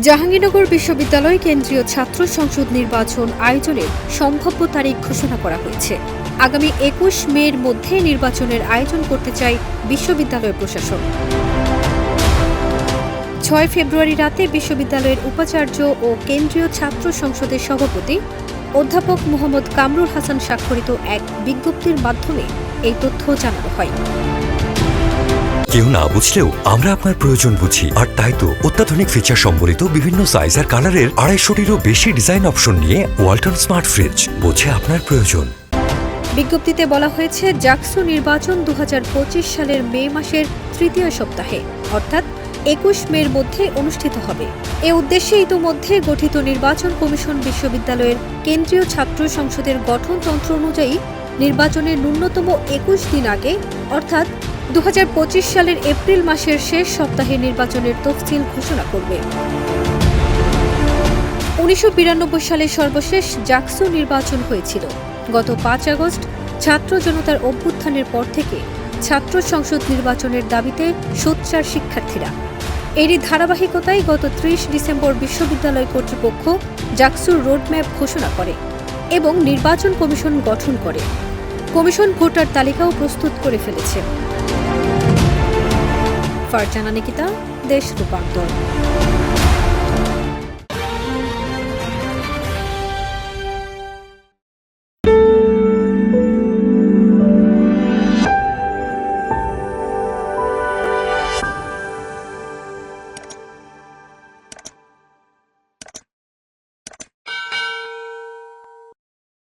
জাহাঙ্গীরনগর বিশ্ববিদ্যালয় কেন্দ্রীয় ছাত্র সংসদ নির্বাচন আয়োজনের সম্ভাব্য তারিখ ঘোষণা করা হয়েছে। আগামী ২১ মের মধ্যে নির্বাচনের আয়োজন করতে চায় বিশ্ববিদ্যালয় প্রশাসন। ৬ ফেব্রুয়ারি রাতে বিশ্ববিদ্যালয়ের উপাচার্য ও কেন্দ্রীয় ছাত্র সংসদের সভাপতি অধ্যাপক মোহাম্মদ কামরুল হাসান স্বাক্ষরিত এক বিজ্ঞপ্তির মাধ্যমে এই তথ্য জানানো হয়। কেউ না বুঝলেও আমরা আপনার প্রয়োজন বুঝি, আর তাই তো অত্যাধুনিক ফিচার সম্বলিত বিভিন্ন সাইজ আর কালারের ২৫০টিরও বেশি ডিজাইন অপশন নিয়ে ওয়ালটন স্মার্ট ফ্রিজ বোঝে আপনার প্রয়োজন। বিজ্ঞপ্তিতে বলা হয়েছে, জাকসু নির্বাচন ২০২৫ সালের মে মাসের তৃতীয় সপ্তাহে অর্থাৎ ২১ মের মধ্যে অনুষ্ঠিত হবে। এ উদ্দেশ্যে ইতোমধ্যে গঠিত নির্বাচন কমিশন বিশ্ববিদ্যালয়ের কেন্দ্রীয় ছাত্র সংসদের গঠনতন্ত্র অনুযায়ী নির্বাচনের ন্যূনতম ২১ দিন আগে অর্থাৎ ২০২৫ সালের এপ্রিল মাসের শেষ সপ্তাহে নির্বাচনের তফসিল ঘোষণা করবে। ১৯৯২ সালে সর্বশেষ জাকসু নির্বাচন হয়েছিল। গত ৫ আগস্ট ছাত্র জনতার অভ্যুত্থানের পর থেকে ছাত্র সংসদ নির্বাচনের দাবিতে সোচ্চার শিক্ষার্থীরা। এরই ধারাবাহিকতায় গত ৩০ ডিসেম্বর বিশ্ববিদ্যালয় কর্তৃপক্ষ জাকসুর রোডম্যাপ ঘোষণা করে এবং নির্বাচন কমিশন গঠন করে। কমিশন ভোটার তালিকাও প্রস্তুত করে ফেলেছে। ফারজানা নিকিতা, দেশ রূপান্তর।